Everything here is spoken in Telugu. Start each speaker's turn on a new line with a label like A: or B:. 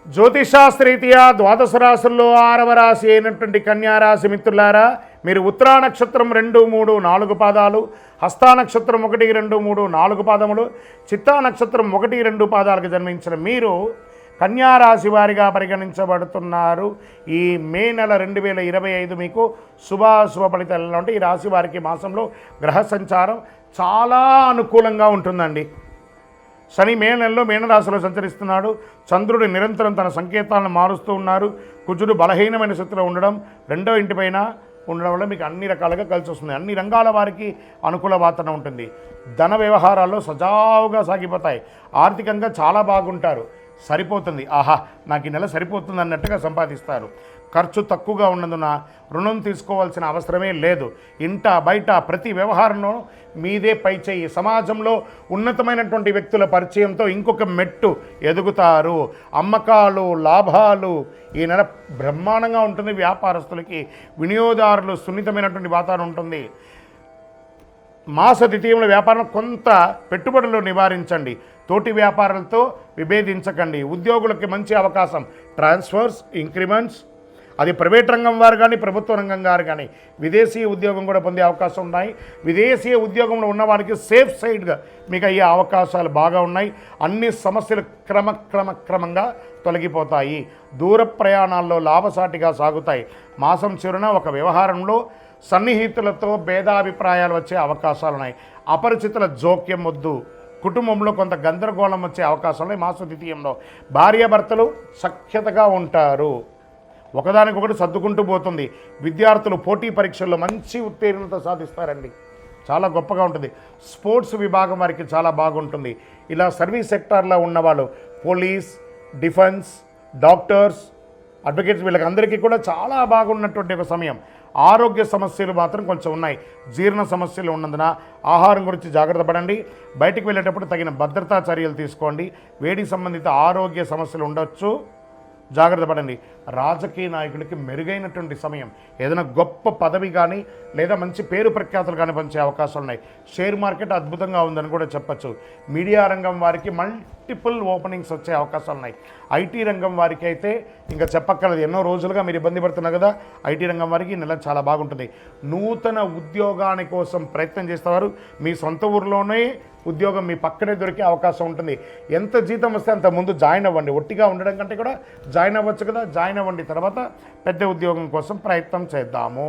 A: జ్యోతిషాస్త్రరీత్యా ద్వాదశ రాశుల్లో 6వ రాశి అయినటువంటి కన్యారాశి మిత్రులారా, మీరు ఉత్తరా నక్షత్రం 2, 3, 4 పాదాలు, హస్తా నక్షత్రం 1, 2, 3, 4 పాదములు, చిత్తా నక్షత్రం 1, 2 పాదాలకు జన్మించిన మీరు కన్యారాశి వారిగా పరిగణించబడుతున్నారు. ఈ మే నెల 2025 మీకు శుభాశుభ ఫలితాలు అంటే ఈ రాశి వారికి మాసంలో గ్రహ సంచారం చాలా అనుకూలంగా ఉంటుందండి. శని మే నెలలో మీనరాశిలో సంచరిస్తున్నాడు. చంద్రుడు నిరంతరం తన సంకేతాలను మారుస్తూ ఉన్నారు. కుజుడు బలహీనమైన స్థితిలో ఉండడం, 2వ ఇంటిపైన ఉండడం వల్ల మీకు అన్ని రకాలుగా కలిసి వస్తుంది. అన్ని రంగాల వారికి అనుకూల వాతావరణం ఉంటుంది. ధన వ్యవహారాల్లో సజావుగా సాగిపోతాయి. ఆర్థికంగా చాలా బాగుంటారు. సరిపోతుంది, ఆహా నాకు ఈ నెల సరిపోతుంది అన్నట్టుగా సంపాదిస్తారు. ఖర్చు తక్కువగా ఉన్నందున రుణం తీసుకోవాల్సిన అవసరమే లేదు. ఇంట బయట ప్రతి వ్యవహారంలో మీదే పై చేయి. సమాజంలో ఉన్నతమైనటువంటి వ్యక్తుల పరిచయంతో ఇంకొక మెట్టు ఎదుగుతారు. అమ్మకాలు, లాభాలు ఈ నెల బ్రహ్మాండంగా ఉంటుంది. వ్యాపారస్తులకి, వినియోగదారులు సున్నితమైనటువంటి వాతావరణం ఉంటుంది. మాస ద్వితీయంలో వ్యాపారం కొంత పెట్టుబడులు నివారించండి. తోటి వ్యాపారాలతో విభేదించకండి. ఉద్యోగులకి మంచి అవకాశం, ట్రాన్స్ఫర్స్, ఇంక్రిమెంట్స్, అది ప్రైవేట్ రంగం వారు కానీ ప్రభుత్వ రంగం వారు కానీ విదేశీ ఉద్యోగం కూడా పొందే అవకాశం ఉన్నాయి. విదేశీ ఉద్యోగంలో ఉన్నవారికి సేఫ్ సైడ్గా మీకు అయ్యే అవకాశాలు బాగా ఉన్నాయి. అన్ని సమస్యలు క్రమంగా తొలగిపోతాయి. దూర ప్రయాణాల్లో లాభసాటిగా సాగుతాయి. మాసం చివరన ఒక వ్యవహారంలో సన్నిహితులతో భేదాభిప్రాయాలు వచ్చే అవకాశాలు ఉన్నాయి. అపరిచితుల జోక్యం వద్దు. కుటుంబంలో కొంత గందరగోళం వచ్చే అవకాశాలు మాస ద్వితీయంలో. భార్యాభర్తలు సఖ్యతగా ఉంటారు. ఒకదానికొకటి సర్దుకుంటూ పోతుంది. విద్యార్థులు పోటీ పరీక్షల్లో మంచి ఉత్తీర్ణత సాధిస్తారండి. చాలా గొప్పగా ఉంటుంది. స్పోర్ట్స్ విభాగం వారికి చాలా బాగుంటుంది. ఇలా సర్వీస్ సెక్టార్లో ఉన్నవాళ్ళు, పోలీస్, డిఫెన్స్, డాక్టర్స్, అడ్వకేట్స్, వీళ్ళకందరికీ కూడా చాలా బాగున్నటువంటి ఒక సమయం. ఆరోగ్య సమస్యలు మాత్రం కొంచెం ఉన్నాయి. జీర్ణ సమస్యలు ఉన్నందున ఆహారం గురించి జాగ్రత్త పడండి. బయటికి వెళ్ళేటప్పుడు తగిన భద్రతా చర్యలు తీసుకోండి. వేడి సంబంధిత ఆరోగ్య సమస్యలు ఉండొచ్చు, జాగ్రత్త పడండి. రాజకీయ నాయకుడికి మెరుగైనటువంటి సమయం. ఏదైనా గొప్ప పదవి కానీ లేదా మంచి పేరు ప్రఖ్యాతులు కానీ పంచే అవకాశాలు ఉన్నాయి. షేర్ మార్కెట్ అద్భుతంగా ఉందని కూడా చెప్పచ్చు. మీడియా రంగం వారికి మల్టిపుల్ ఓపెనింగ్స్ వచ్చే అవకాశాలు ఉన్నాయి. ఐటీ రంగం వారికి అయితే ఇంకా చెప్పక్కర్లేదు. ఎన్నో రోజులుగా మీరు ఇబ్బంది పడుతున్నారు కదా, ఐటీ రంగం వారికి నెల చాలా బాగుంటుంది. నూతన ఉద్యోగాని కోసం ప్రయత్నం చేసేవారు మీ సొంత ఊరిలోనే ఉద్యోగం మీ పక్కనే దొరికే అవకాశం ఉంటుంది. ఎంత జీతం వస్తే అంత ముందు జాయిన్ అవ్వండి. ఒట్టిగా ఉండడం కంటే కూడా జాయిన్ అవ్వచ్చు కదా, జాయిన్ అవ్వండి. తర్వాత పెద్ద ఉద్యోగం కోసం ప్రయత్నం చేద్దాము.